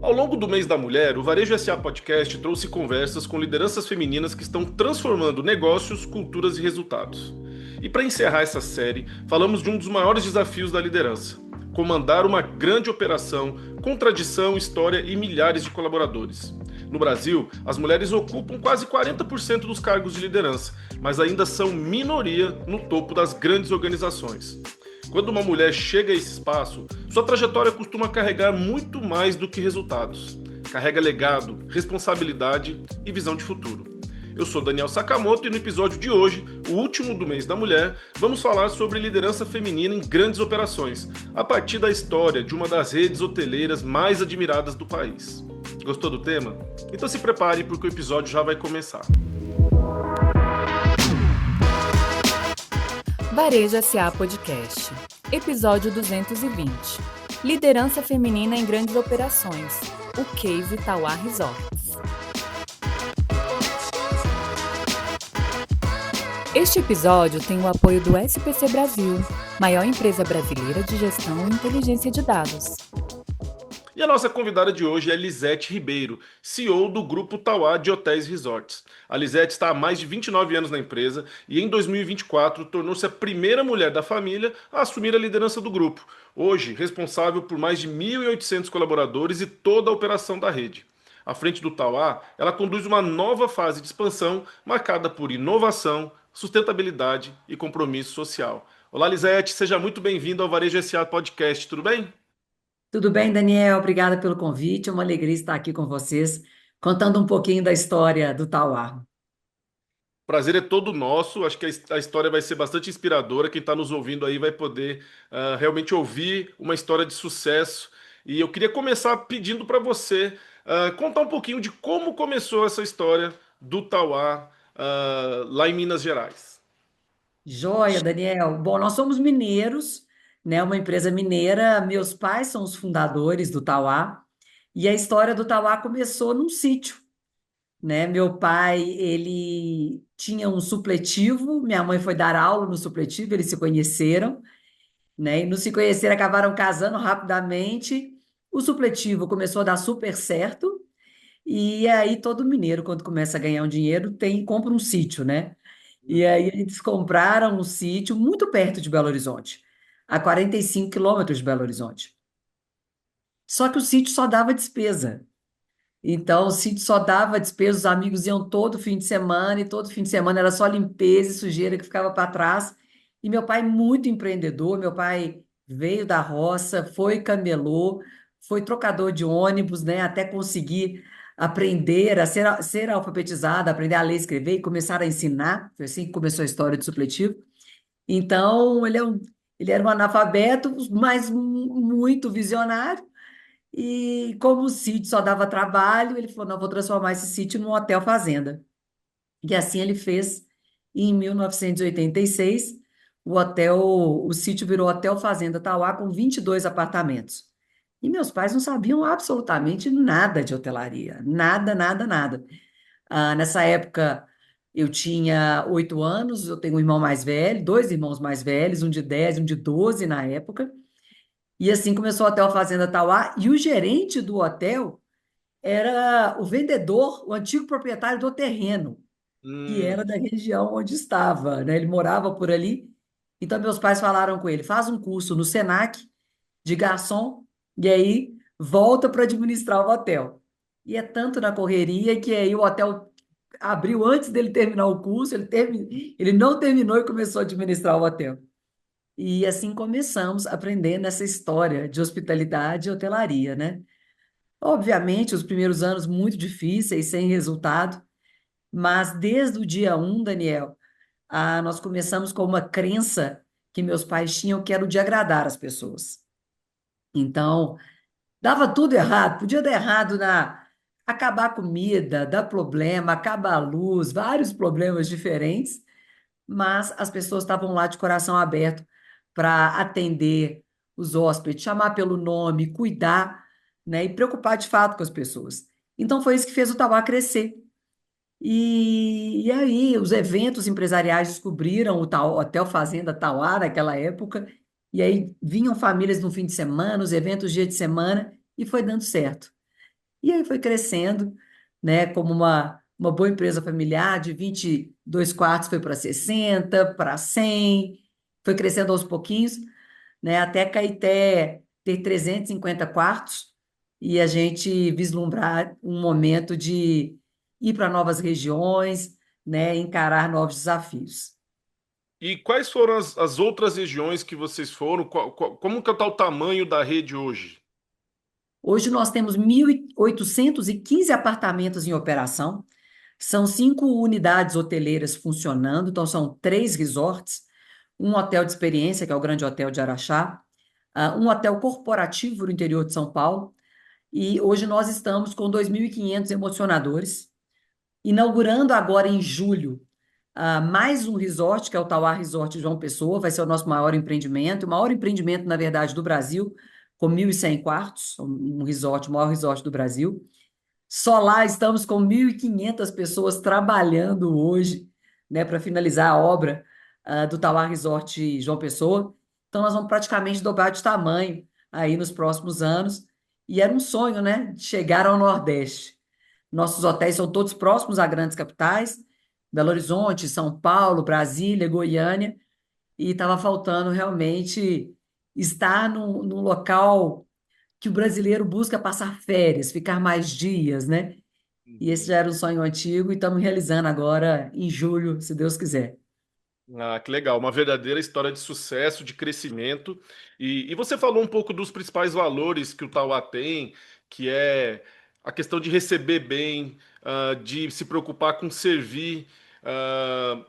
Ao longo do mês da mulher, o Varejo SA Podcast trouxe conversas com lideranças femininas que estão transformando negócios, culturas e resultados. E para encerrar essa série, falamos de um dos maiores desafios da liderança: comandar uma grande operação com tradição, história e milhares de colaboradores. No Brasil, as mulheres ocupam quase 40% dos cargos de liderança, mas ainda são minoria no topo das grandes organizações. Quando uma mulher chega a esse espaço, sua trajetória costuma carregar muito mais do que resultados. Carrega legado, responsabilidade e visão de futuro. Eu sou Daniel Sakamoto e no episódio de hoje, o último do mês da mulher, vamos falar sobre liderança feminina em grandes operações, a partir da história de uma das redes hoteleiras mais admiradas do país. Gostou do tema? Então se prepare porque o episódio já vai começar. Varejo SA Podcast, episódio 220. Liderança feminina em grandes operações. O Case Tauá Resorts. Este episódio tem o apoio do SPC Brasil, maior empresa brasileira de gestão e inteligência de dados. E a nossa convidada de hoje é Lisete Ribeiro, CEO do Grupo Tauá de Hotéis e Resorts. A Lisete está há mais de 29 anos na empresa e em 2024 tornou-se a primeira mulher da família a assumir a liderança do grupo, hoje responsável por mais de 1.800 colaboradores e toda a operação da rede. À frente do Tauá, ela conduz uma nova fase de expansão marcada por inovação, sustentabilidade e compromisso social. Olá, Lisete, seja muito bem-vinda ao Varejo SA Podcast, tudo bem? Tudo bem, Daniel? Obrigada pelo convite. É uma alegria estar aqui com vocês, contando um pouquinho da história do Tauá. Prazer é todo nosso. Acho que a história vai ser bastante inspiradora. Quem está nos ouvindo aí vai poder realmente ouvir uma história de sucesso. E eu queria começar pedindo para você contar um pouquinho de como começou essa história do Tauá lá em Minas Gerais. Joia, Daniel. Bom, nós somos mineiros, né? Uma empresa mineira. Meus pais são os fundadores do Tauá. E a história do Tauá começou num sítio, né? Meu pai, ele tinha um supletivo. Minha mãe foi dar aula no supletivo. Eles se conheceram, né? E no se conhecer acabaram casando rapidamente. O supletivo começou a dar super certo. E aí todo mineiro, quando começa a ganhar um dinheiro, compra um sítio, né? E aí eles compraram um sítio muito perto de Belo Horizonte, a 45 quilômetros de Belo Horizonte. Só que o sítio só dava despesa. Então, o sítio só dava despesa, os amigos iam todo fim de semana, e todo fim de semana era só limpeza e sujeira que ficava para trás. E meu pai, muito empreendedor, meu pai veio da roça, foi camelô, foi trocador de ônibus, né, até conseguir aprender a ser alfabetizado, aprender a ler e escrever e começar a ensinar. Foi assim que começou a história do supletivo. Então, ele era um analfabeto, mas muito visionário. E como o sítio só dava trabalho, ele falou: não, vou transformar esse sítio num hotel fazenda. E assim ele fez. E em 1986, o sítio virou Hotel Fazenda Tauá com 22 apartamentos. E meus pais não sabiam absolutamente nada de hotelaria, nada, nada, nada. Nessa época eu tinha 8 anos, eu tenho um irmão mais velho, dois irmãos mais velhos, um de 10 e um de 12 na época. E assim começou o Hotel Fazenda Tauá, e o gerente do hotel era o vendedor, o antigo proprietário do terreno, que Hum, era da região onde estava, né? Ele morava por ali. Então, meus pais falaram com ele: faz um curso no Senac de garçom, e aí volta para administrar o hotel. E é tanto na correria que aí o hotel abriu antes dele terminar o curso, ele não terminou e começou a administrar o hotel. E assim começamos aprendendo essa história de hospitalidade e hotelaria, né? Obviamente, os primeiros anos muito difíceis, sem resultado, mas desde o dia um, Daniel, nós começamos com uma crença que meus pais tinham, que era o de agradar as pessoas. Então, dava tudo errado, podia dar errado na acabar a comida, dar problema, acabar a luz, vários problemas diferentes, mas as pessoas estavam lá de coração aberto para atender os hóspedes, chamar pelo nome, cuidar, né, e preocupar de fato com as pessoas. Então foi isso que fez o Tauá crescer. E aí os eventos empresariais descobriram o Hotel Fazenda Tauá naquela época, e aí vinham famílias no fim de semana, os eventos dia de semana, e foi dando certo. E aí foi crescendo, né, como uma boa empresa familiar, de 22 quartos foi para 60, para 100, foi crescendo aos pouquinhos, né, até Caeté ter 350 quartos e a gente vislumbrar um momento de ir para novas regiões, né, encarar novos desafios. E quais foram as outras regiões que vocês foram? Como que está o tamanho da rede hoje? Hoje nós temos 1.815 apartamentos em operação, são 5 unidades hoteleiras funcionando, então são 3 resorts, um hotel de experiência, que é o Grande Hotel de Araxá, um hotel corporativo no interior de São Paulo, e hoje nós estamos com 2.500 emocionadores, inaugurando agora em julho mais um resort, que é o Tauá Resort João Pessoa, vai ser o nosso maior empreendimento, na verdade, do Brasil, com 1.100 quartos, um resort, o maior resort do Brasil. Só lá estamos com 1.500 pessoas trabalhando hoje, né, para finalizar a obra do Tauá Resort João Pessoa. Então, nós vamos praticamente dobrar de tamanho aí nos próximos anos. E era um sonho, né, de chegar ao Nordeste. Nossos hotéis são todos próximos a grandes capitais, Belo Horizonte, São Paulo, Brasília, Goiânia, e estava faltando realmente estar num local que o brasileiro busca passar férias, ficar mais dias, né? E esse Uhum. já era um sonho antigo e estamos realizando agora em julho, se Deus quiser. Ah, que legal, uma verdadeira história de sucesso, de crescimento. E você falou um pouco dos principais valores que o Tauá tem, que é a questão de receber bem, de se preocupar com servir. ah,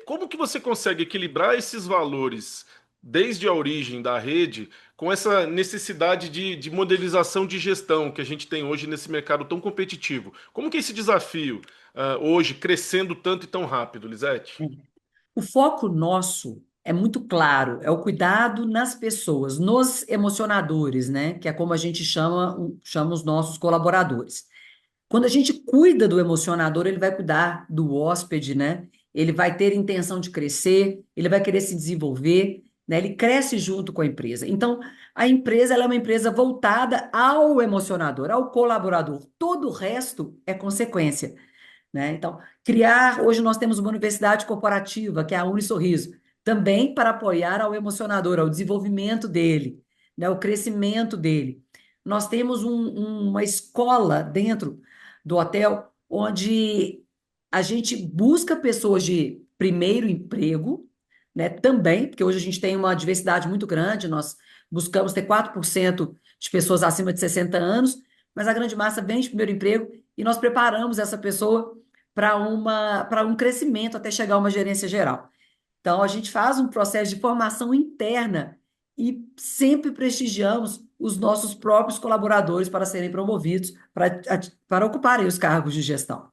Como que você consegue equilibrar esses valores desde a origem da rede com essa necessidade de modernização de gestão que a gente tem hoje nesse mercado tão competitivo? Como que é esse desafio, hoje, crescendo tanto e tão rápido, Lisete? O foco nosso é muito claro, é o cuidado nas pessoas, nos emocionadores, né? Que é como a gente chama os nossos colaboradores. Quando a gente cuida do emocionador, ele vai cuidar do hóspede, né? Ele vai ter intenção de crescer, ele vai querer se desenvolver, né? Ele cresce junto com a empresa. Então, a empresa ela é uma empresa voltada ao emocionador, ao colaborador. Todo o resto é consequência, né? Então, hoje nós temos uma universidade corporativa, que é a Unisorriso, também para apoiar ao emocionador, ao desenvolvimento dele, né? O crescimento dele. Nós temos uma escola dentro do hotel onde a gente busca pessoas de primeiro emprego, né? Também, porque hoje a gente tem uma diversidade muito grande, nós buscamos ter 4% de pessoas acima de 60 anos, mas a grande massa vem de primeiro emprego e nós preparamos essa pessoa para um crescimento até chegar a uma gerência geral. Então, a gente faz um processo de formação interna e sempre prestigiamos os nossos próprios colaboradores para serem promovidos, para ocuparem os cargos de gestão.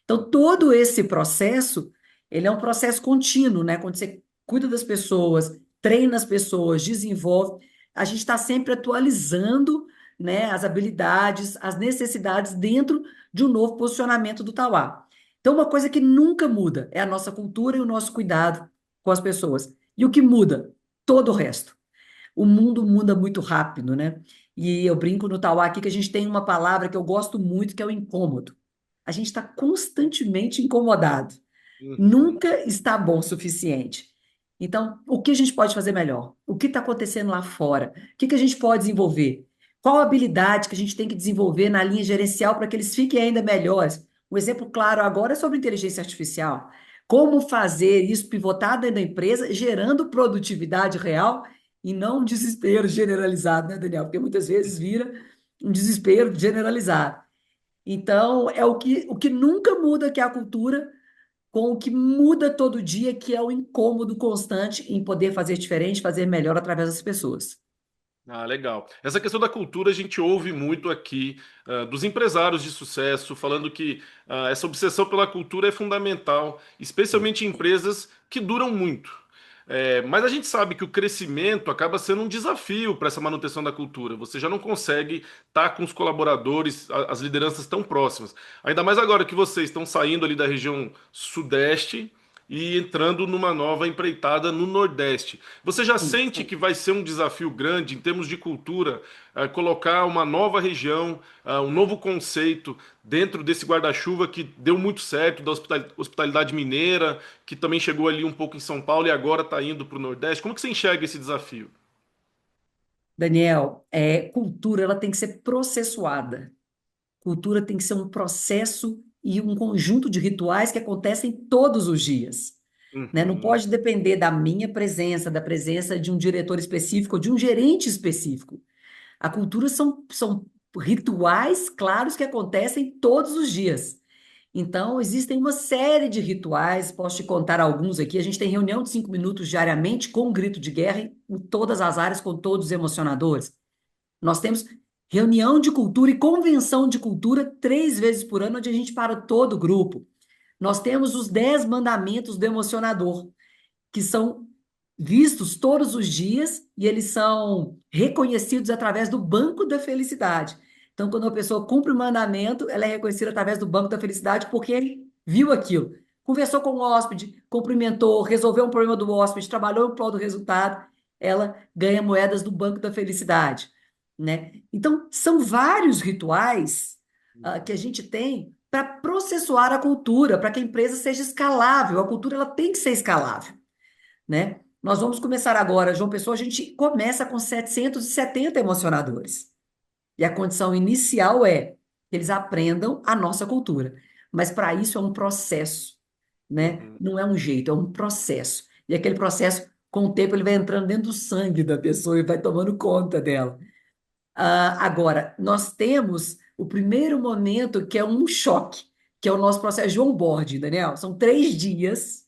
Então, todo esse processo, ele é um processo contínuo, né? Quando você cuida das pessoas, treina as pessoas, desenvolve, a gente está sempre atualizando, né, as habilidades, as necessidades dentro de um novo posicionamento do Tauá. Então, uma coisa que nunca muda é a nossa cultura e o nosso cuidado com as pessoas. E o que muda? Todo o resto. O mundo muda muito rápido, né? E eu brinco no Tauá aqui que a gente tem uma palavra que eu gosto muito, que é o incômodo. A gente está constantemente incomodado. Uhum. Nunca está bom o suficiente. Então, o que a gente pode fazer melhor? O que está acontecendo lá fora? O que que a gente pode desenvolver? Qual a habilidade que a gente tem que desenvolver na linha gerencial para que eles fiquem ainda melhores? Um exemplo claro agora é sobre inteligência artificial. Como fazer isso pivotar dentro da empresa, gerando produtividade real e não um desespero generalizado, né, Daniel? Porque muitas vezes vira um desespero generalizado. Então, é o que nunca muda, que é a cultura, com o que muda todo dia, que é o incômodo constante em poder fazer diferente, fazer melhor através das pessoas. Ah, legal. Essa questão da cultura a gente ouve muito aqui, dos empresários de sucesso, falando que essa obsessão pela cultura é fundamental, especialmente em empresas que duram muito. Mas a gente sabe que o crescimento acaba sendo um desafio para essa manutenção da cultura. Você já não consegue estar com os colaboradores, as lideranças tão próximas. Ainda mais agora que vocês estão saindo ali da região sudeste e entrando numa nova empreitada no Nordeste. Você já sente que vai ser um desafio grande em termos de cultura, colocar uma nova região, um novo conceito dentro desse guarda-chuva que deu muito certo, da hospitalidade mineira, que também chegou ali um pouco em São Paulo e agora está indo para o Nordeste? Como que você enxerga esse desafio? Daniel, cultura ela tem que ser processuada. Cultura tem que ser um processo e um conjunto de rituais que acontecem todos os dias, né? Não Uhum, pode depender da minha presença, da presença de um diretor específico ou de um gerente específico. A cultura são rituais claros que acontecem todos os dias. Então, existem uma série de rituais, posso te contar alguns aqui. A gente tem reunião de 5 minutos diariamente com um grito de guerra em todas as áreas, com todos os emocionadores. Nós temos reunião de cultura e convenção de cultura 3 vezes por ano, onde a gente para todo o grupo. Nós temos os 10 mandamentos do emocionador, que são vistos todos os dias e eles são reconhecidos através do Banco da Felicidade. Então, quando uma pessoa cumpre o mandamento, ela é reconhecida através do Banco da Felicidade porque ele viu aquilo. Conversou com o hóspede, cumprimentou, resolveu um problema do hóspede, trabalhou em prol do resultado, ela ganha moedas do Banco da Felicidade, né? Então, são vários rituais que a gente tem para processuar a cultura, para que a empresa seja escalável. A cultura ela tem que ser escalável, né? Nós vamos começar agora, João Pessoa, a gente começa com 770 emocionadores. E a condição inicial é que eles aprendam a nossa cultura. Mas para isso é um processo, né? uhum. Não é um jeito, é um processo. E aquele processo, com o tempo, ele vai entrando dentro do sangue da pessoa e vai tomando conta dela. Agora, nós temos o primeiro momento que é um choque, que é o nosso processo de onboarding, Daniel. São 3 dias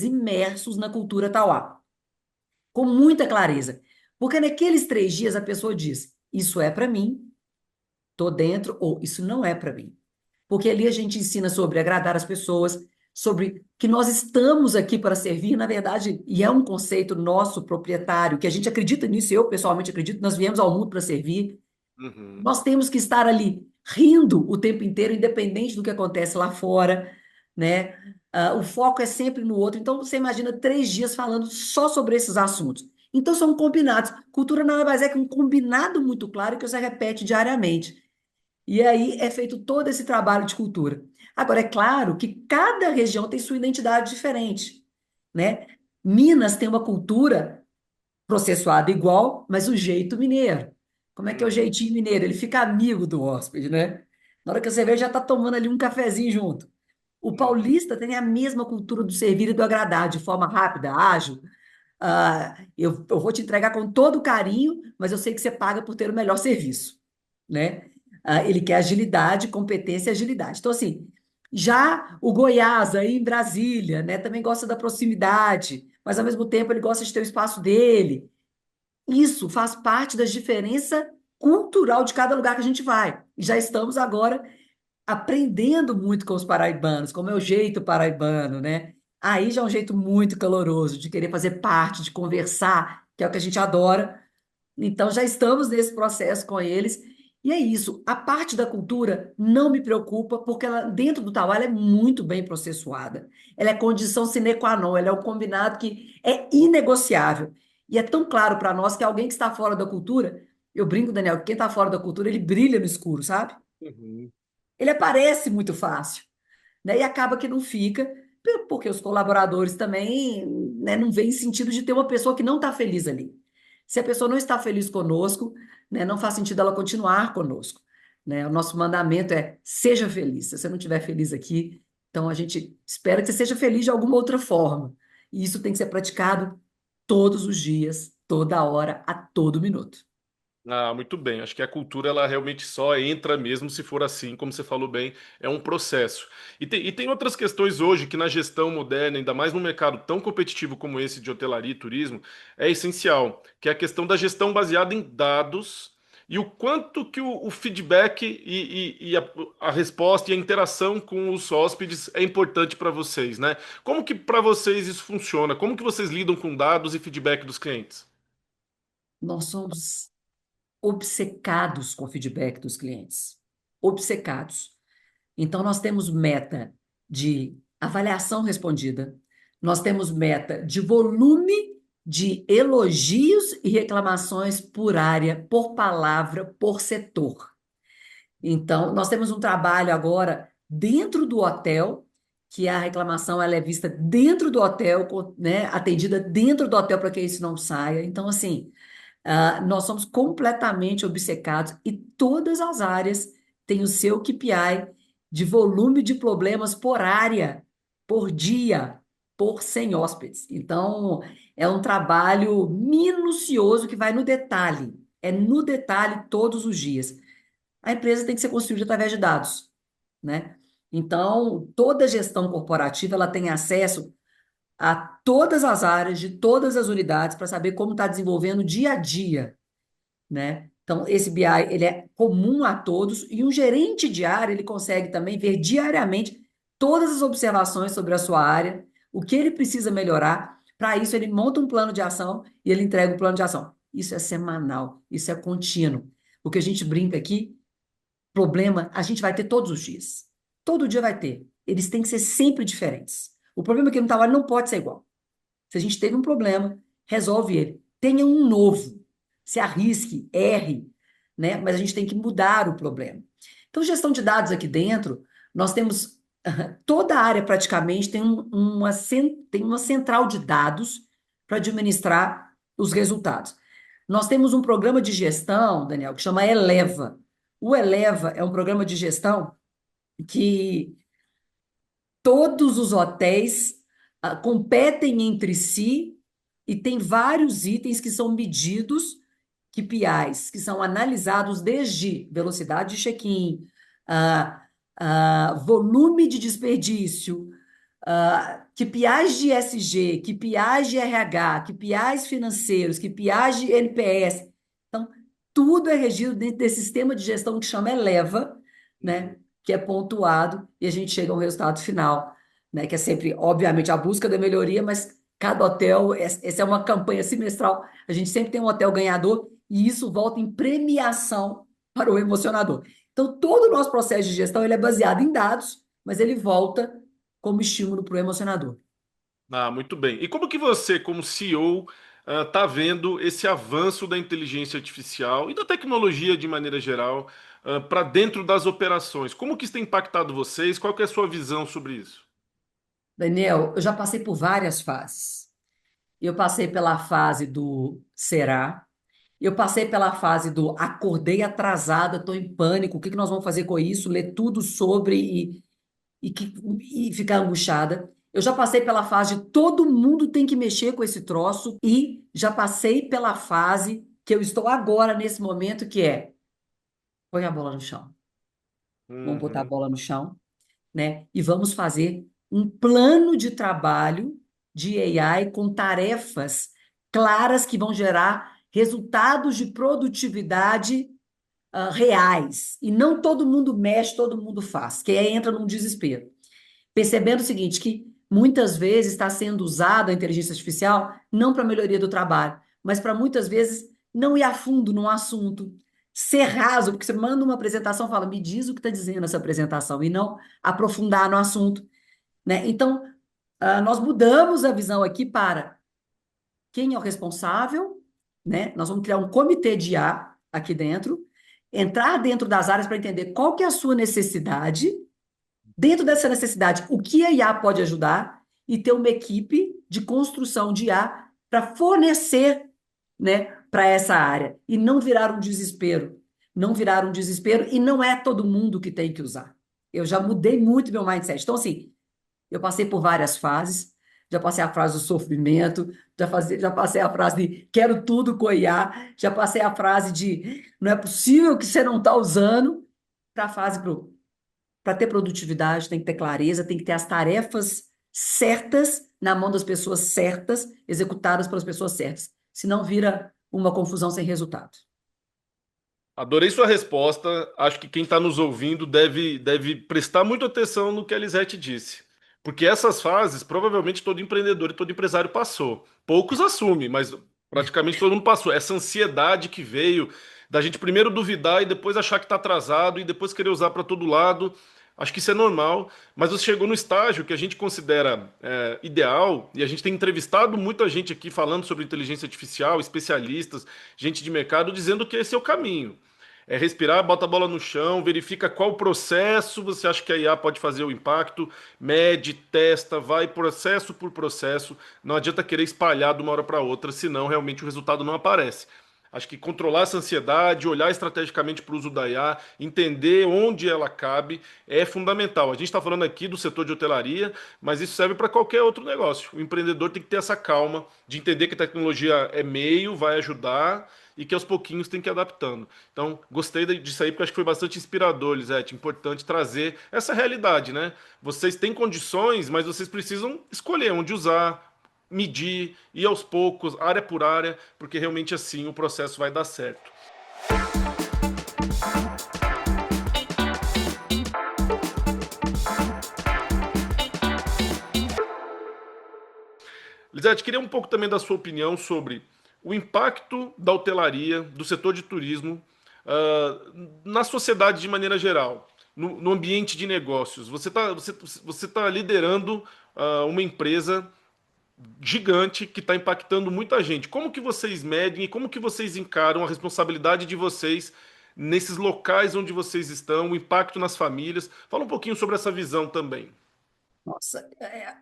imersos na cultura Tauá, com muita clareza. Porque naqueles 3 dias a pessoa diz: isso é para mim, tô dentro, ou isso não é para mim. Porque ali a gente ensina sobre agradar as pessoas, sobre que nós estamos aqui para servir, na verdade, e é um conceito nosso proprietário, que a gente acredita nisso, eu pessoalmente acredito, nós viemos ao mundo para servir. Uhum. Nós temos que estar ali rindo o tempo inteiro, independente do que acontece lá fora, né? O foco é sempre no outro. Então, você imagina 3 dias falando só sobre esses assuntos. Então, são combinados. Cultura nada mais é que um combinado muito claro que você repete diariamente. E aí é feito todo esse trabalho de cultura. Agora, é claro que cada região tem sua identidade diferente, né? Minas tem uma cultura processuado igual, mas o jeito mineiro. Como é que é o Uhum. jeitinho mineiro? Ele fica amigo do hóspede, né? Na hora que você vê, já tá tomando ali um cafezinho junto. O Uhum. paulista tem a mesma cultura do servir e do agradar, de forma rápida, ágil. Eu vou te entregar com todo carinho, mas eu sei que você paga por ter o melhor serviço, né? Ele quer agilidade, competência e agilidade. Então, assim, já o Goiás, aí em Brasília, né, também gosta da proximidade, mas ao mesmo tempo ele gosta de ter o espaço dele. Isso faz parte da diferença cultural de cada lugar que a gente vai. E já estamos agora aprendendo muito com os paraibanos, como é o jeito paraibano, né? Aí já é um jeito muito caloroso de querer fazer parte, de conversar, que é o que a gente adora. Então já estamos nesse processo com eles. E é isso. A parte da cultura não me preocupa, porque ela, dentro do Tauá, ela é muito bem processuada. Ela é condição sine qua non, ela é um combinado que é inegociável. E é tão claro para nós que alguém que está fora da cultura, eu brinco, Daniel, que quem está fora da cultura, ele brilha no escuro, sabe? Uhum. Ele aparece muito fácil, né? E acaba que não fica, porque os colaboradores também, né, não veem sentido de ter uma pessoa que não está feliz ali. Se a pessoa não está feliz conosco, né, não faz sentido ela continuar conosco, né? O nosso mandamento é: seja feliz. Se você não estiver feliz aqui, então a gente espera que você seja feliz de alguma outra forma. E isso tem que ser praticado todos os dias, toda hora, a todo minuto. Ah, muito bem. Acho que a cultura ela realmente só entra mesmo se for assim, como você falou bem, é um processo. E tem outras questões hoje que na gestão moderna, ainda mais num mercado tão competitivo como esse de hotelaria e turismo, é essencial, que é a questão da gestão baseada em dados e o quanto que o feedback e a resposta e a interação com os hóspedes é importante para vocês, né? Como que para vocês isso funciona? Como que vocês lidam com dados e feedback dos clientes? Nós somos obcecados com o feedback dos clientes. Obcecados. Então, nós temos meta de avaliação respondida. Nós temos meta de volume de elogios e reclamações por área, por palavra, por setor. Então, nós temos um trabalho agora dentro do hotel, que a reclamação ela é vista dentro do hotel, né, atendida dentro do hotel para que isso não saia. Então, assim, nós somos completamente obcecados e todas as áreas têm o seu KPI de volume de problemas por área, por dia, por 100 hóspedes. Então, é um trabalho minucioso que vai no detalhe. É no detalhe todos os dias. A empresa tem que ser construída através de dados, né? Então, toda gestão corporativa ela tem acesso a todas as áreas de todas as unidades para saber como está desenvolvendo dia a dia, né? Então, esse BI ele é comum a todos e um gerente de área ele consegue também ver diariamente todas as observações sobre a sua área, o que ele precisa melhorar. Para isso, ele monta um plano de ação e ele entrega o plano de ação. Isso é semanal, isso é contínuo. O que a gente brinca aqui, problema, a gente vai ter todos os dias. Todo dia vai ter. Eles têm que ser sempre diferentes. O problema é que no trabalho não pode ser igual. Se a gente teve um problema, resolve ele. Tenha um novo. Se arrisque, erre, né? Mas a gente tem que mudar o problema. Então, gestão de dados aqui dentro, nós temos toda a área praticamente tem tem uma central de dados para administrar os resultados. Nós temos um programa de gestão, Daniel, que chama Eleva. O Eleva é um programa de gestão que todos os hotéis competem entre si e tem vários itens que são medidos, KPIs, que são analisados desde velocidade de check-in, volume de desperdício, KPIs de ESG, KPIs de RH, KPIs financeiros, KPIs de NPS. Então, tudo é regido dentro desse sistema de gestão que chama Eleva, né? Que é pontuado e a gente chega ao resultado final, né? Que é sempre, obviamente, a busca da melhoria, mas cada hotel, essa é uma campanha semestral, a gente sempre tem um hotel ganhador e isso volta em premiação para o emocionador. Então, todo o nosso processo de gestão ele é baseado em dados, mas ele volta como estímulo para o emocionador. Ah, muito bem. E como que você, como CEO, está vendo esse avanço da inteligência artificial e da tecnologia de maneira geral para dentro das operações? Como que isso tem impactado vocês? Qual que é a sua visão sobre isso? Daniel, eu já passei por várias fases. Eu passei pela fase do será, eu passei pela fase do acordei atrasada, estou em pânico, o que que nós vamos fazer com isso? Ler tudo sobre e, que- e ficar angustiada. Eu já passei pela fase de todo mundo tem que mexer com esse troço e já passei pela fase que eu estou agora nesse momento, que é põe a bola no chão. Vamos botar a Uhum. bola no chão, né? E vamos fazer um plano de trabalho de AI com tarefas claras que vão gerar resultados de produtividade reais. E não todo mundo mexe, todo mundo faz, que aí entra num desespero. Percebendo o seguinte, que muitas vezes está sendo usada a inteligência artificial não para melhoria do trabalho, mas para muitas vezes não ir a fundo num assunto, ser raso, porque você manda uma apresentação e fala, me diz o que está dizendo essa apresentação, e não aprofundar no assunto, né? Então, nós mudamos a visão aqui para quem é o responsável, né? Nós vamos criar um comitê de IA aqui dentro, entrar dentro das áreas para entender qual que é a sua necessidade, dentro dessa necessidade, o que a IA pode ajudar e ter uma equipe de construção de IA para fornecer, né, para essa área e não virar um desespero. Não virar um desespero e não é todo mundo que tem que usar. Eu já mudei muito meu mindset. Então, assim, eu passei por várias fases. Já passei a frase do sofrimento, já passei a frase de quero tudo com IA, já passei a frase de não é possível que você não está usando, para a fase para ter produtividade, tem que ter clareza, tem que ter as tarefas certas na mão das pessoas certas, executadas pelas pessoas certas. Senão vira uma confusão sem resultado. Adorei sua resposta. Acho que quem está nos ouvindo deve prestar muita atenção no que a Elisete disse. Porque essas fases, provavelmente todo empreendedor e todo empresário passou. Poucos assumem, mas praticamente todo mundo passou. Essa ansiedade que veio da gente primeiro duvidar e depois achar que está atrasado e depois querer usar para todo lado. Acho que isso é normal, mas você chegou no estágio que a gente considera ideal, e a gente tem entrevistado muita gente aqui falando sobre inteligência artificial, especialistas, gente de mercado, dizendo que esse é o caminho. É respirar, bota a bola no chão, verifica qual processo você acha que a IA pode fazer o impacto, mede, testa, vai processo por processo. Não adianta querer espalhar de uma hora para outra, senão realmente o resultado não aparece. Acho que controlar essa ansiedade, olhar estrategicamente para o uso da IA, entender onde ela cabe, é fundamental. A gente está falando aqui do setor de hotelaria, mas isso serve para qualquer outro negócio. O empreendedor tem que ter essa calma de entender que a tecnologia é meio, vai ajudar e que aos pouquinhos tem que ir adaptando. Então, gostei disso aí porque acho que foi bastante inspirador, Lisete. Importante trazer essa realidade, né? Vocês têm condições, mas vocês precisam escolher onde usar, medir, ir aos poucos, área por área, porque realmente assim o processo vai dar certo. Lisete, queria um pouco também da sua opinião sobre o impacto da hotelaria, do setor de turismo, na sociedade de maneira geral, no ambiente de negócios. Você tá liderando uma empresa gigante que está impactando muita gente. Como que vocês medem e como que vocês encaram a responsabilidade de vocês nesses locais onde vocês estão, o impacto nas famílias? Fala um pouquinho sobre essa visão também. Nossa, a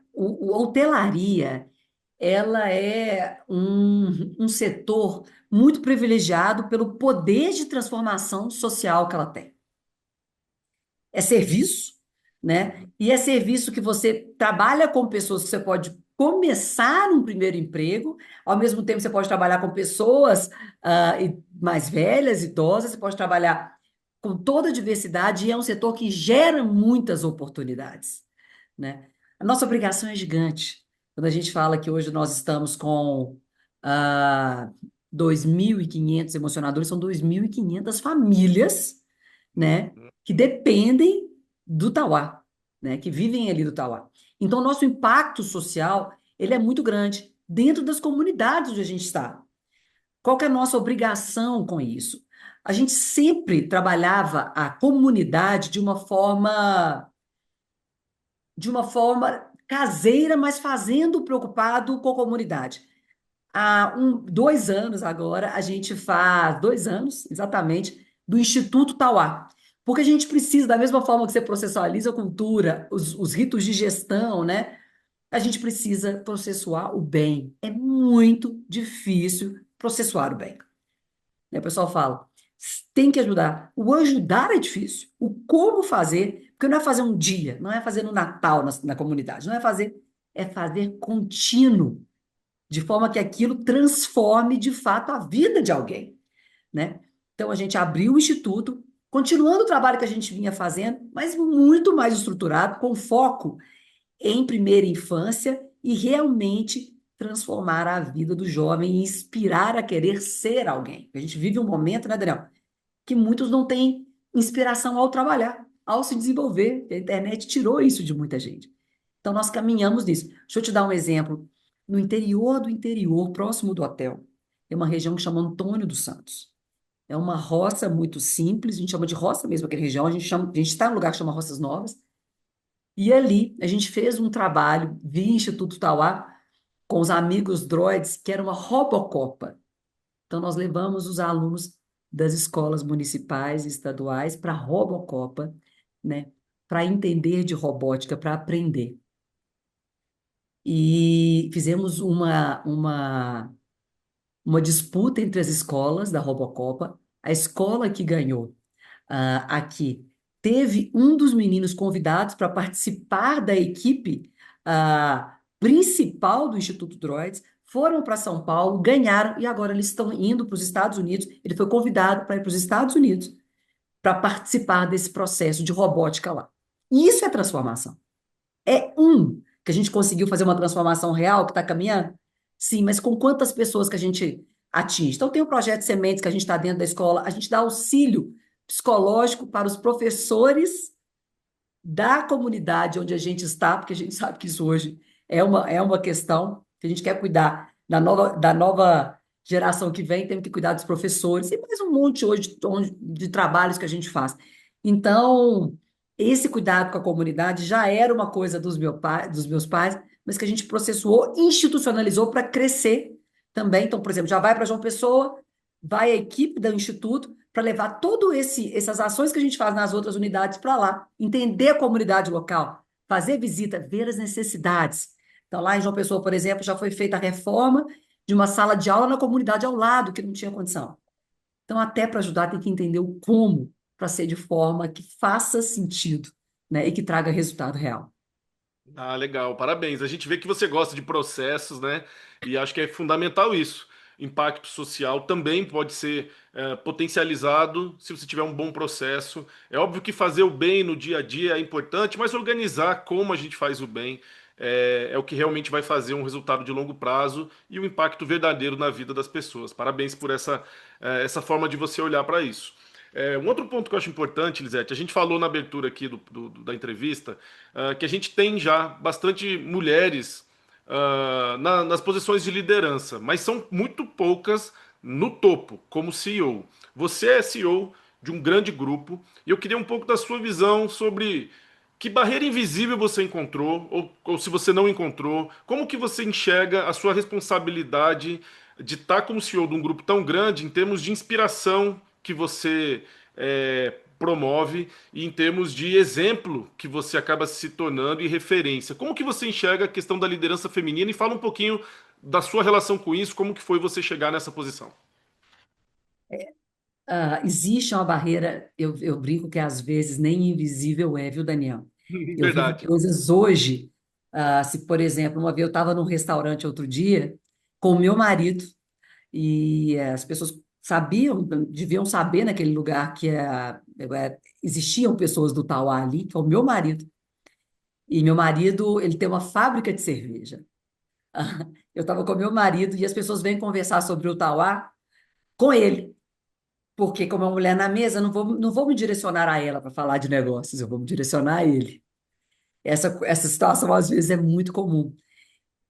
hotelaria, ela é um setor muito privilegiado pelo poder de transformação social que ela tem. É serviço, né? E é serviço que você trabalha com pessoas que você pode começar um primeiro emprego, ao mesmo tempo você pode trabalhar com pessoas mais velhas, idosas, você pode trabalhar com toda a diversidade e é um setor que gera muitas oportunidades, né? A nossa obrigação é gigante. Quando a gente fala que hoje nós estamos com 2.500 emocionadores, são 2.500 famílias, né, que dependem do Tauá, né, que vivem ali do Tauá. Então, o nosso impacto social, ele é muito grande dentro das comunidades onde a gente está. Qual que é a nossa obrigação com isso? A gente sempre trabalhava a comunidade de uma forma caseira, mas fazendo preocupado com a comunidade. Há 2 anos agora, a gente faz 2 anos, exatamente, do Instituto Tauá. Porque a gente precisa, da mesma forma que você processualiza a cultura, os ritos de gestão, né? A gente precisa processuar o bem. É muito difícil processuar o bem. Né? O pessoal fala, tem que ajudar. O ajudar é difícil. O como fazer, porque não é fazer um dia, não é fazer no Natal na comunidade, não é fazer contínuo de forma que aquilo transforme de fato a vida de alguém, né? Então a gente abriu o instituto, continuando o trabalho que a gente vinha fazendo, mas muito mais estruturado, com foco em primeira infância e realmente transformar a vida do jovem e inspirar a querer ser alguém. A gente vive um momento, né, Daniel, que muitos não têm inspiração ao trabalhar, ao se desenvolver. A internet tirou isso de muita gente. Então, nós caminhamos nisso. Deixa eu te dar um exemplo. No interior do interior, próximo do hotel, tem uma região que chama Antônio dos Santos. É uma roça muito simples, a gente chama de roça mesmo aquela região, a gente está num lugar que chama Roças Novas, e ali a gente fez um trabalho via Instituto Tauá com os amigos droids, que era uma Robocopa. Então, nós levamos os alunos das escolas municipais e estaduais para a Robocopa, né, para entender de robótica, para aprender. E fizemos uma disputa entre as escolas da Robocopa. A escola que ganhou aqui teve um dos meninos convidados para participar da equipe principal do Instituto Droids, foram para São Paulo, ganharam e agora eles estão indo para os Estados Unidos. Ele foi convidado para ir para os Estados Unidos para participar desse processo de robótica lá. E isso é transformação. É que a gente conseguiu fazer uma transformação real que está caminhando? Sim, mas com quantas pessoas que a gente atinge? Então, tem o projeto Sementes que a gente está dentro da escola, a gente dá auxílio psicológico para os professores da comunidade onde a gente está, porque a gente sabe que isso hoje é uma questão que a gente quer cuidar da nova geração que vem, temos que cuidar dos professores e mais um monte hoje de trabalhos que a gente faz. Então, esse cuidado com a comunidade já era uma coisa dos meus pais, mas que a gente processuou, institucionalizou para crescer também. Então, por exemplo, já vai para João Pessoa, vai a equipe do Instituto para levar todo essas ações que a gente faz nas outras unidades para lá, entender a comunidade local, fazer visita, ver as necessidades. Então, lá em João Pessoa, por exemplo, já foi feita a reforma de uma sala de aula na comunidade ao lado, que não tinha condição. Então, até para ajudar, tem que entender o como, para ser de forma que faça sentido, né, e que traga resultado real. Ah, legal, parabéns. A gente vê que você gosta de processos, né? E acho que é fundamental isso. Impacto social também pode ser potencializado se você tiver um bom processo. É óbvio que fazer o bem no dia a dia é importante, mas organizar como a gente faz o bem é o que realmente vai fazer um resultado de longo prazo e um impacto verdadeiro na vida das pessoas. Parabéns por essa forma de você olhar para isso. Um outro ponto que eu acho importante, Lisete, a gente falou na abertura aqui da entrevista, que a gente tem já bastante mulheres nas posições de liderança, mas são muito poucas no topo, como CEO. Você é CEO de um grande grupo e eu queria um pouco da sua visão sobre que barreira invisível você encontrou, ou se você não encontrou, como que você enxerga a sua responsabilidade de estar como CEO de um grupo tão grande em termos de inspiração que você promove e em termos de exemplo que você acaba se tornando e referência. Como que você enxerga a questão da liderança feminina e fala um pouquinho da sua relação com isso, como que foi você chegar nessa posição? Existe uma barreira, eu brinco que às vezes nem invisível é, viu, Daniel? Eu vivo Verdade. coisas hoje, se, por exemplo, uma vez eu estava num restaurante outro dia com o meu marido, e as pessoas sabiam, deviam saber naquele lugar que existiam pessoas do Tauá ali, que é o meu marido. E meu marido, ele tem uma fábrica de cerveja. Eu estava com meu marido e as pessoas vêm conversar sobre o Tauá com ele, porque como é uma mulher na mesa, não vou me direcionar a ela para falar de negócios, eu vou me direcionar a ele. Essa situação às vezes é muito comum.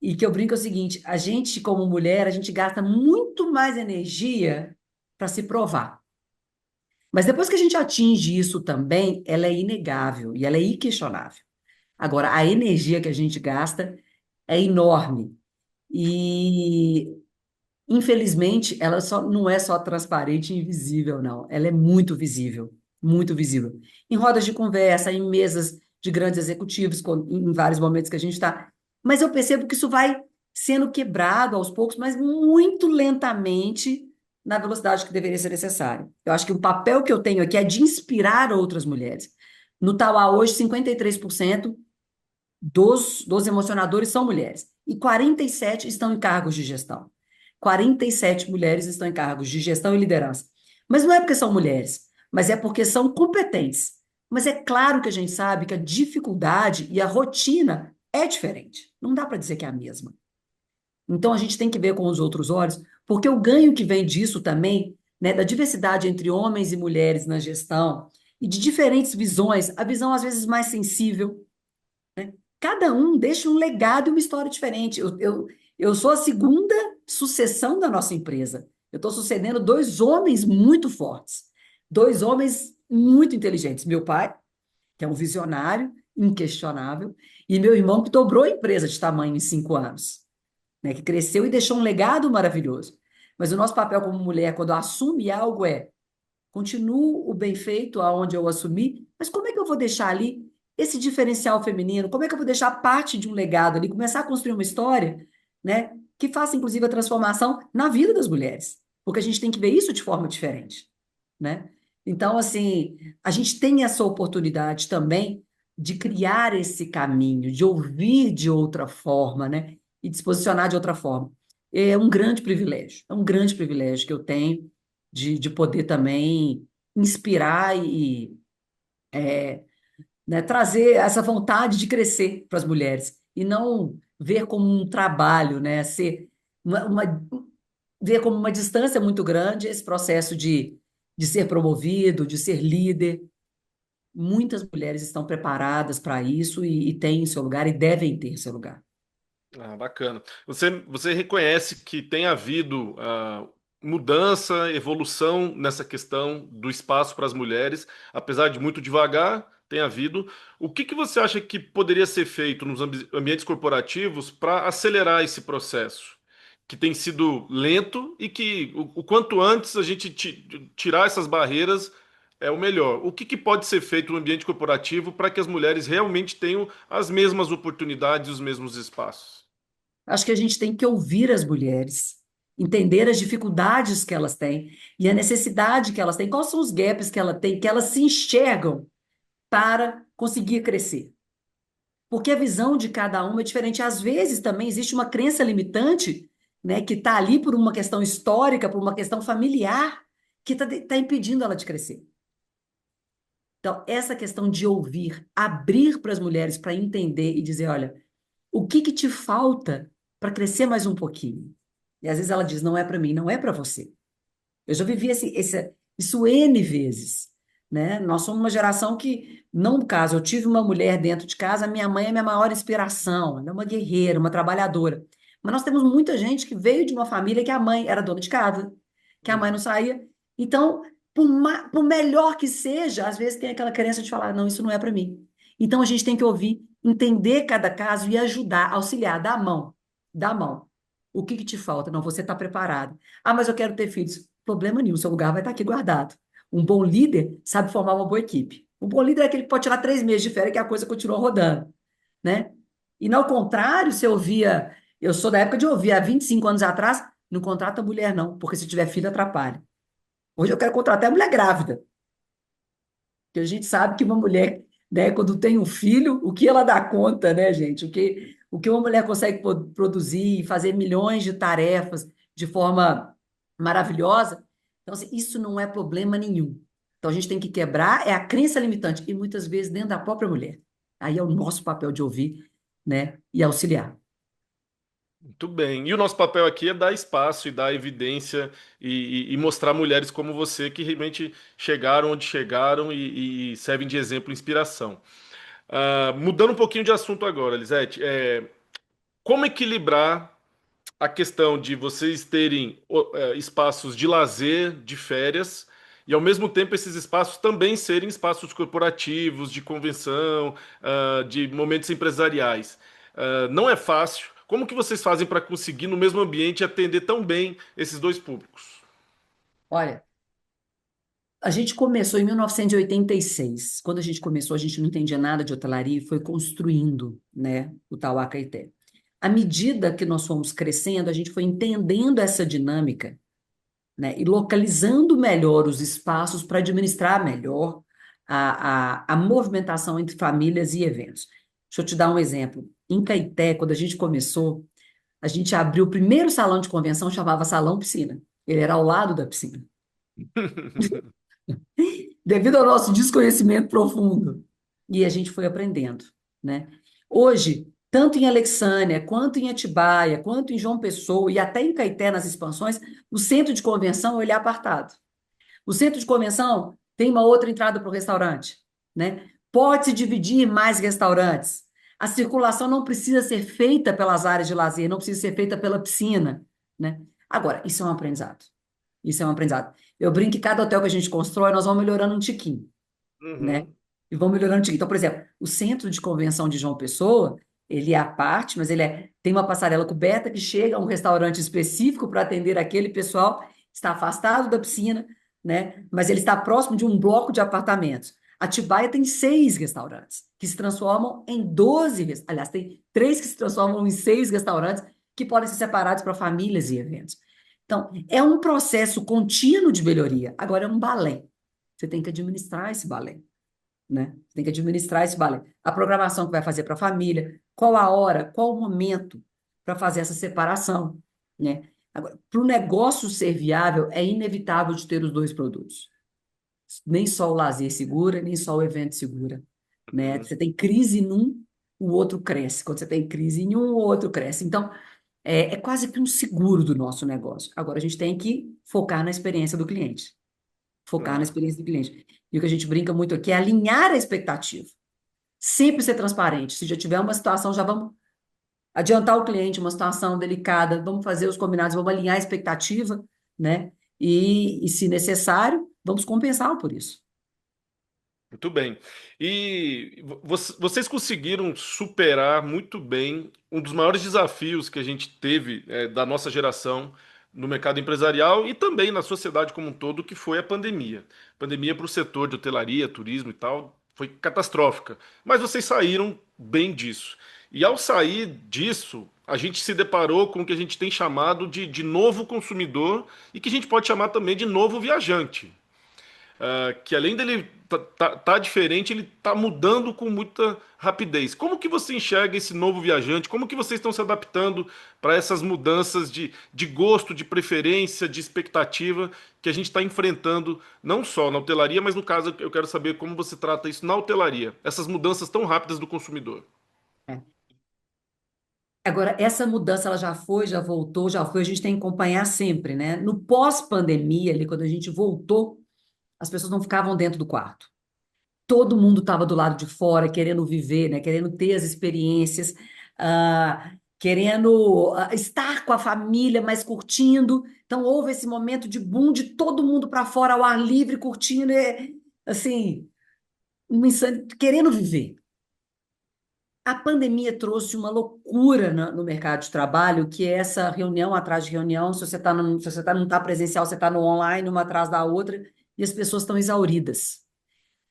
E que eu brinco é o seguinte, a gente como mulher, a gente gasta muito mais energia para se provar. Mas depois que a gente atinge isso também, ela é inegável e ela é inquestionável. Agora, a energia que a gente gasta é enorme. E, infelizmente, ela só não é só transparente e invisível, não. Ela é muito visível, muito visível. Em rodas de conversa, em mesas de grandes executivos, em vários momentos que a gente está. Mas eu percebo que isso vai sendo quebrado aos poucos, mas muito lentamente, na velocidade que deveria ser necessária. Eu acho que o papel que eu tenho aqui é de inspirar outras mulheres. No Tauá, hoje, 53% dos emocionadores são mulheres. E 47 estão em cargos de gestão. 47 mulheres estão em cargos de gestão e liderança. Mas não é porque são mulheres, mas é porque são competentes. Mas é claro que a gente sabe que a dificuldade e a rotina é diferente. Não dá para dizer que é a mesma. Então a gente tem que ver com os outros olhos, porque o ganho que vem disso também, né, da diversidade entre homens e mulheres na gestão e de diferentes visões, a visão às vezes mais sensível, cada um deixa um legado e uma história diferente. Eu sou a segunda sucessão da nossa empresa. Eu estou sucedendo dois homens muito fortes, dois homens muito inteligentes. Meu pai, que é um visionário inquestionável, e meu irmão, que dobrou a empresa de tamanho em 5 anos, né, que cresceu e deixou um legado maravilhoso. Mas o nosso papel como mulher, quando assume algo, é continuo o bem feito aonde eu assumi, mas como é que eu vou deixar ali esse diferencial feminino? Como é que eu vou deixar parte de um legado ali, começar a construir uma história, né, que faça inclusive a transformação na vida das mulheres? Porque a gente tem que ver isso de forma diferente, né? Então, assim, a gente tem essa oportunidade também de criar esse caminho, de ouvir de outra forma, né? E de se posicionar de outra forma. É um grande privilégio que eu tenho de poder também inspirar né, trazer essa vontade de crescer para as mulheres e não ver como um trabalho, né, ver como uma distância muito grande esse processo de ser promovido, de ser líder. Muitas mulheres estão preparadas para isso e têm seu lugar e devem ter seu lugar. Ah, bacana. Você reconhece que tem havido mudança, evolução nessa questão do espaço para as mulheres, apesar de muito devagar, tem havido. O que que você acha que poderia ser feito nos ambientes corporativos para acelerar esse processo? Que tem sido lento e que o quanto antes a gente tirar essas barreiras é o melhor. O que que pode ser feito no ambiente corporativo para que as mulheres realmente tenham as mesmas oportunidades e os mesmos espaços? Acho que a gente tem que ouvir as mulheres, entender as dificuldades que elas têm e a necessidade que elas têm, quais são os gaps que elas têm, que elas se enxergam para conseguir crescer. Porque a visão de cada uma é diferente. Às vezes também existe uma crença limitante, né, que está ali por uma questão histórica, por uma questão familiar, que está impedindo ela de crescer. Então, essa questão de ouvir, abrir para as mulheres para entender e dizer, olha, o que que te falta para crescer mais um pouquinho? E às vezes ela diz, não é para mim, não é para você. Eu já vivi isso N vezes, né? Nós somos uma geração que, não no caso, eu tive uma mulher dentro de casa, minha mãe é minha maior inspiração, ela é uma guerreira, uma trabalhadora. Mas nós temos muita gente que veio de uma família que a mãe era dona de casa, que a mãe não saía. Então, por melhor que seja, às vezes tem aquela crença de falar, não, isso não é para mim. Então, a gente tem que ouvir, entender cada caso e ajudar, auxiliar, dar a mão, dar a mão. O que que te falta? Não, você está preparado. Ah, mas eu quero ter filhos. Problema nenhum, seu lugar vai estar aqui guardado. Um bom líder sabe formar uma boa equipe. Um bom líder é aquele que pode tirar 3 meses de férias que a coisa continua rodando, né? E não ao contrário, se eu via, eu sou da época de ouvir, há 25 anos atrás, não contrata mulher não, porque se tiver filho atrapalha. Hoje eu quero contratar a mulher grávida, porque a gente sabe que uma mulher, né, quando tem um filho, o que ela dá conta, né, gente? O que uma mulher consegue produzir e fazer milhões de tarefas de forma maravilhosa. Então, assim, isso não é problema nenhum. Então, a gente tem que quebrar, é a crença limitante, e muitas vezes dentro da própria mulher. Aí é o nosso papel de ouvir, né, e auxiliar. Muito bem. E o nosso papel aqui é dar espaço e dar evidência e mostrar mulheres como você que realmente chegaram onde chegaram e servem de exemplo e inspiração. Mudando um pouquinho de assunto agora, Lisete, como equilibrar a questão de vocês terem espaços de lazer, de férias, e ao mesmo tempo esses espaços também serem espaços corporativos, de convenção, de momentos empresariais. Não é fácil. Como que vocês fazem para conseguir no mesmo ambiente atender tão bem esses dois públicos? Olha, a gente começou em 1986. Quando a gente começou, a gente não entendia nada de hotelaria e foi construindo, né, o Tauá Caeté. À medida que nós fomos crescendo, a gente foi entendendo essa dinâmica, né, e localizando melhor os espaços para administrar melhor a movimentação entre famílias e eventos. Deixa eu te dar um exemplo. Em Caeté, quando a gente começou, a gente abriu o primeiro salão de convenção, chamava Salão Piscina. Ele era ao lado da piscina, devido ao nosso desconhecimento profundo. E a gente foi aprendendo, né? Hoje, tanto em Alexânia, quanto em Atibaia, quanto em João Pessoa e até em Caeté, nas expansões, o centro de convenção ele é apartado. O centro de convenção tem uma outra entrada para o restaurante, né? Pode-se dividir em mais restaurantes. A circulação não precisa ser feita pelas áreas de lazer, não precisa ser feita pela piscina, né? Agora, isso é um aprendizado. Isso é um aprendizado. Eu brinco que cada hotel que a gente constrói, nós vamos melhorando um tiquinho, né? Uhum. E vão melhorando um tiquinho. Então, por exemplo, o centro de convenção de João Pessoa, ele é à parte, mas tem uma passarela coberta que chega a um restaurante específico para atender aquele pessoal que está afastado da piscina, né? Mas ele está próximo de um bloco de apartamentos. Atibaia tem 6 restaurantes que se transformam em 12, aliás, tem 3 que se transformam em 6 restaurantes que podem ser separados para famílias e eventos. Então, é um processo contínuo de melhoria. Agora, é um balé. Você tem que administrar esse balé, né? Você tem que administrar esse balé. A programação que vai fazer para a família, qual a hora, qual o momento para fazer essa separação, né? Agora, para o negócio ser viável, é inevitável de ter os dois produtos. Nem só o lazer segura, nem só o evento segura, né? Uhum. Você tem crise num, o outro cresce. Quando você tem crise em um, o outro cresce. Então, é quase que um seguro do nosso negócio. Agora, a gente tem que focar na experiência do cliente. Focar na Ah, experiência do cliente. E o que a gente brinca muito aqui é alinhar a expectativa. Sempre ser transparente. Se já tiver uma situação, já vamos adiantar o cliente, uma situação delicada, vamos fazer os combinados, vamos alinhar a expectativa, né? E se necessário, vamos compensá-lo por isso. Muito bem. E vocês conseguiram superar muito bem um dos maiores desafios que a gente teve, da nossa geração no mercado empresarial e também na sociedade como um todo, que foi a pandemia. Pandemia para o setor de hotelaria, turismo e tal, foi catastrófica. Mas vocês saíram bem disso. E ao sair disso, a gente se deparou com o que a gente tem chamado de novo consumidor e que a gente pode chamar também de novo viajante. Que além dele tá diferente, ele tá mudando com muita rapidez. Como que você enxerga esse novo viajante? Como que vocês estão se adaptando para essas mudanças de gosto, de preferência, de expectativa que a gente está enfrentando, não só na hotelaria, mas no caso eu quero saber como você trata isso na hotelaria, essas mudanças tão rápidas do consumidor. É. Agora, essa mudança ela já foi, já voltou, já foi, a gente tem que acompanhar sempre, né? No pós-pandemia, ali, quando a gente voltou, as pessoas não ficavam dentro do quarto. Todo mundo estava do lado de fora, querendo viver, né? Querendo ter as experiências, querendo estar com a família, mas curtindo. Então, houve esse momento de boom de todo mundo para fora, ao ar livre, curtindo, assim, querendo viver. A pandemia trouxe uma loucura no mercado de trabalho, que é essa reunião atrás de reunião. Se você não está presencial, você está no online, uma atrás da outra, e as pessoas estão exauridas,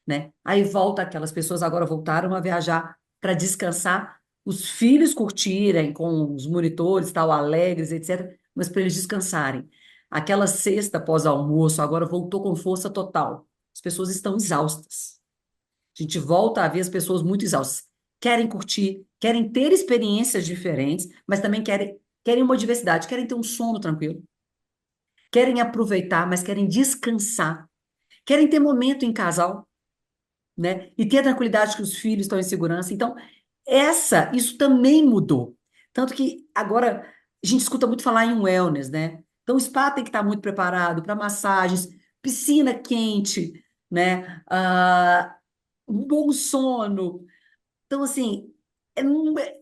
né? Aí volta aquelas pessoas agora voltaram a viajar para descansar, os filhos curtirem com os monitores, tal, alegres, etc., mas para eles descansarem. Aquela sexta pós-almoço agora voltou com força total. As pessoas estão exaustas. A gente volta a ver as pessoas muito exaustas. Querem curtir, querem ter experiências diferentes, mas também querem uma diversidade, querem ter um sono tranquilo, querem aproveitar, mas querem descansar, querem ter momento em casal, né? E ter a tranquilidade que os filhos estão em segurança. Então, isso também mudou. Tanto que agora a gente escuta muito falar em wellness, né? Então, o spa tem que estar muito preparado para massagens, piscina quente, né? Um bom sono. Então, assim,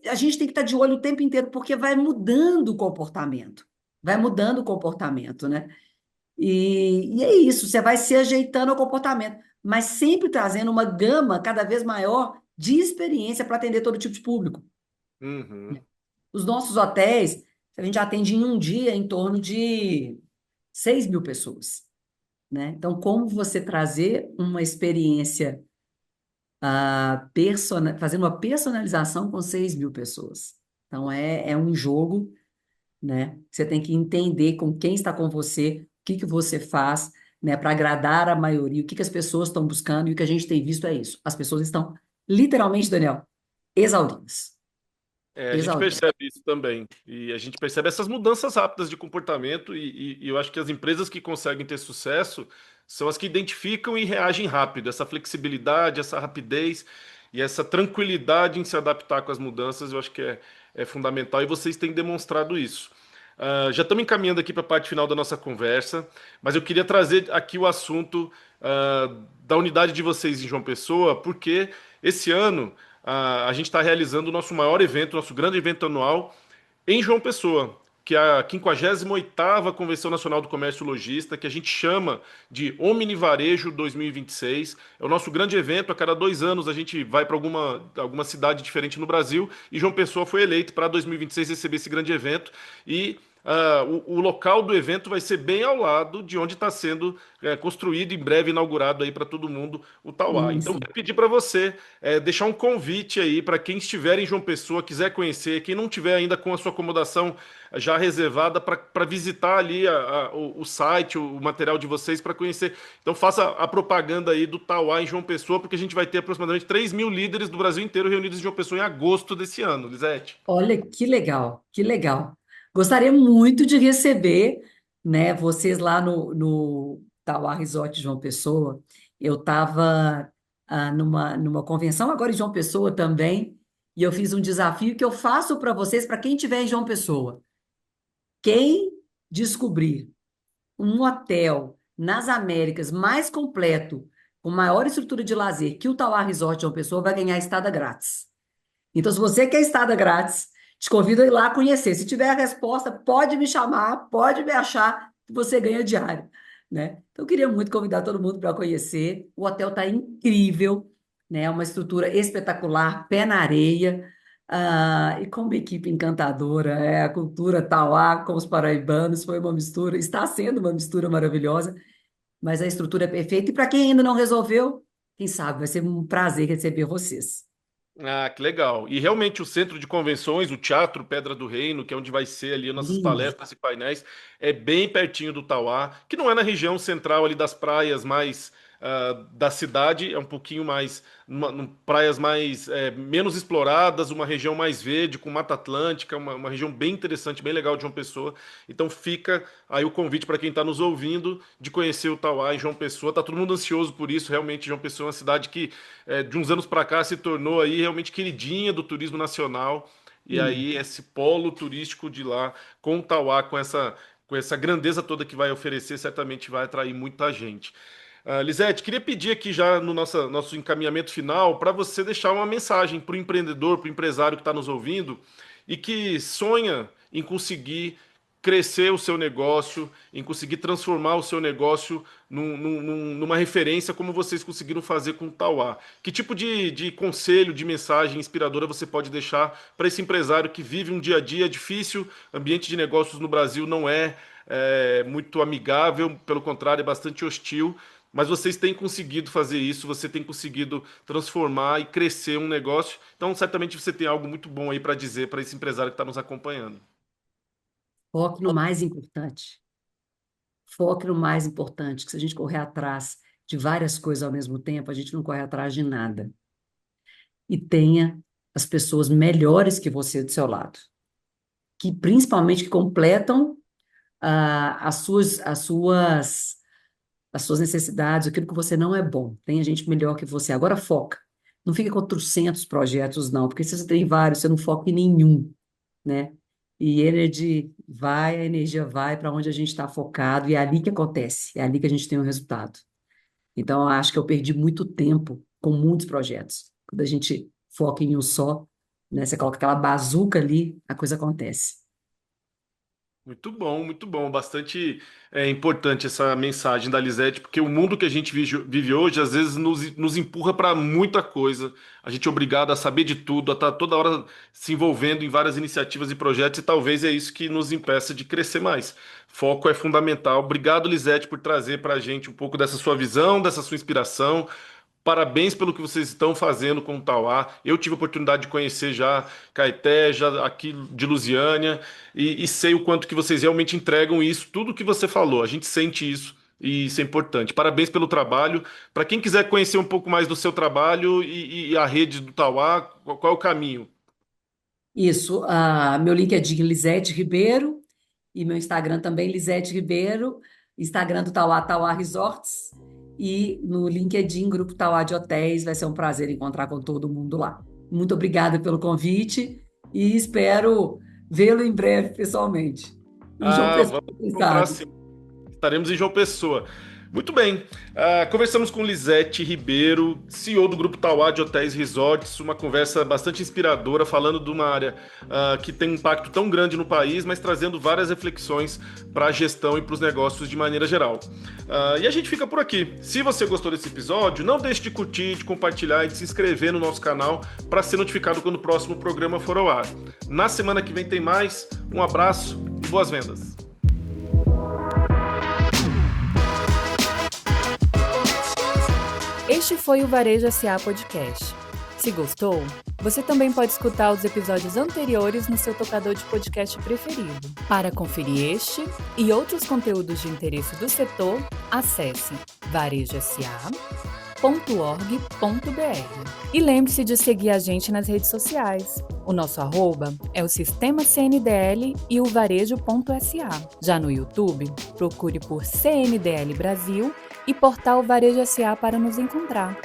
a gente tem que estar de olho o tempo inteiro, porque vai mudando o comportamento. Vai mudando o comportamento, né? E é isso, você vai se ajeitando ao comportamento, mas sempre trazendo uma gama cada vez maior de experiência para atender todo tipo de público. Uhum. Os nossos hotéis, a gente atende em um dia em torno de 6.000 pessoas, né? Então, como você trazer uma experiência, fazendo uma personalização com 6.000 pessoas? Então, é um jogo, né? Você tem que entender com quem está com você, o que que você faz, né, para agradar a maioria, o que que as pessoas estão buscando, e o que a gente tem visto é isso. As pessoas estão, literalmente, Daniel, exauridas. A gente Exauridas. percebe isso também. E a gente percebe essas mudanças rápidas de comportamento, e eu acho que as empresas que conseguem ter sucesso são as que identificam e reagem rápido. Essa flexibilidade, essa rapidez e essa tranquilidade em se adaptar com as mudanças, eu acho que é fundamental e vocês têm demonstrado isso. Já estamos encaminhando aqui para a parte final da nossa conversa, mas eu queria trazer aqui o assunto da unidade de vocês em João Pessoa, porque esse ano a gente está realizando o nosso maior evento, nosso grande evento anual em João Pessoa, que é a 58ª Convenção Nacional do Comércio Logista, que a gente chama de Omnivarejo 2026. É o nosso grande evento, a cada 2 anos a gente vai para alguma cidade diferente no Brasil, e João Pessoa foi eleito para 2026 receber esse grande evento, e o local do evento vai ser bem ao lado de onde está sendo construído, em breve inaugurado aí para todo mundo o Tauá. Então, eu Isso. quero pedir para você deixar um convite aí para quem estiver em João Pessoa, quiser conhecer, quem não tiver ainda com a sua acomodação já reservada para visitar ali o site, o material de vocês para conhecer. Então, faça a propaganda aí do Tauá em João Pessoa, porque a gente vai ter aproximadamente 3.000 líderes do Brasil inteiro reunidos em João Pessoa em agosto desse ano, Lisete. Olha que legal, que legal. Gostaria muito de receber, né, vocês lá no Tauá Resort de João Pessoa. Eu estava numa convenção agora em João Pessoa também, e eu fiz um desafio que eu faço para vocês, para quem estiver em João Pessoa. Quem descobrir um hotel nas Américas mais completo, com maior estrutura de lazer que o Tauá Resort de João Pessoa, vai ganhar estada grátis. Então, se você quer estada grátis, te convido a ir lá conhecer. Se tiver a resposta, pode me chamar, pode me achar, você ganha diária, né? Então, eu queria muito convidar todo mundo para conhecer. O hotel está incrível, né? É uma estrutura espetacular, pé na areia, e com uma equipe encantadora. É a cultura Tauá com os paraibanos foi uma mistura, está sendo uma mistura maravilhosa, mas a estrutura é perfeita. E para quem ainda não resolveu, quem sabe vai ser um prazer receber vocês. Ah, que legal. E realmente o centro de convenções, o Teatro Pedra do Reino, que é onde vai ser ali as nossas Lindo. palestras e painéis, é bem pertinho do Tauá, que não é na região central ali das praias mais da cidade, é um pouquinho mais, praias mais menos exploradas, uma região mais verde, com Mata Atlântica, uma região bem interessante, bem legal de João Pessoa. Então fica aí o convite para quem está nos ouvindo de conhecer o Tauá em João Pessoa. Tá todo mundo ansioso por isso, realmente João Pessoa é uma cidade que de uns anos para cá se tornou aí realmente queridinha do turismo nacional. E Sim. aí esse polo turístico de lá, com o Tauá, com essa grandeza toda que vai oferecer, certamente vai atrair muita gente. Lisete, queria pedir aqui já no nosso encaminhamento final para você deixar uma mensagem para o empreendedor, para o empresário que está nos ouvindo e que sonha em conseguir crescer o seu negócio, em conseguir transformar o seu negócio numa referência como vocês conseguiram fazer com o Tauá. Que tipo de conselho, de mensagem inspiradora você pode deixar para esse empresário que vive um dia a dia difícil? Ambiente de negócios no Brasil não é muito amigável, pelo contrário, é bastante hostil. Mas vocês têm conseguido fazer isso, você tem conseguido transformar e crescer um negócio. Então, certamente você tem algo muito bom aí para dizer para esse empresário que está nos acompanhando. Foque no mais importante. Foque no mais importante, que se a gente correr atrás de várias coisas ao mesmo tempo, a gente não corre atrás de nada. E tenha as pessoas melhores que você do seu lado, que principalmente que completam as suas necessidades, aquilo que você não é bom. Tenha gente melhor que você. Agora foca. Não fique com trocentos projetos, não, porque se você tem vários, você não foca em nenhum, né? E a energia vai para onde a gente está focado, e é ali que acontece, é ali que a gente tem o resultado. Então, eu acho que eu perdi muito tempo com muitos projetos. Quando a gente foca em um só, né? Você coloca aquela bazuca ali, a coisa acontece. Muito bom, muito bom. Bastante importante essa mensagem da Lisete, porque o mundo que a gente vive hoje, às vezes, nos empurra para muita coisa. A gente é obrigado a saber de tudo, a estar toda hora se envolvendo em várias iniciativas e projetos, e talvez é isso que nos impeça de crescer mais. Foco é fundamental. Obrigado, Lisete, por trazer para a gente um pouco dessa sua visão, dessa sua inspiração. Parabéns pelo que vocês estão fazendo com o Tauá. Eu tive a oportunidade de conhecer já Caeté, já aqui de Lusiânia, e sei o quanto que vocês realmente entregam isso, tudo que você falou. A gente sente isso e isso é importante. Parabéns pelo trabalho. Para quem quiser conhecer um pouco mais do seu trabalho e a rede do Tauá, qual é o caminho? Isso, meu link é de Lisete Ribeiro, e meu Instagram também, Lisete Ribeiro, Instagram do Tauá, Tauá Resorts, e no LinkedIn, Grupo Tauá de Hotéis. Vai ser um prazer encontrar com todo mundo lá. Muito obrigada pelo convite e espero vê-lo em breve pessoalmente. Em João Pessoa, Vamos quem encontrar sabe? sim. Estaremos em João Pessoa. Muito bem. Conversamos com Lisete Ribeiro, CEO do Grupo Tauá de Hotéis e Resorts, uma conversa bastante inspiradora, falando de uma área que tem um impacto tão grande no país, mas trazendo várias reflexões para a gestão e para os negócios de maneira geral. E a gente fica por aqui. Se você gostou desse episódio, não deixe de curtir, de compartilhar e de se inscrever no nosso canal para ser notificado quando o próximo programa for ao ar. Na semana que vem tem mais. Um abraço e boas vendas. Este foi o Varejo SA Podcast. Se gostou, você também pode escutar os episódios anteriores no seu tocador de podcast preferido. Para conferir este e outros conteúdos de interesse do setor, acesse varejosa.org.br. E lembre-se de seguir a gente nas redes sociais. O nosso arroba é o Sistema CNDL e o varejo.sa. Já no YouTube, procure por CNDL Brasil e Portal Varejo SA para nos encontrar.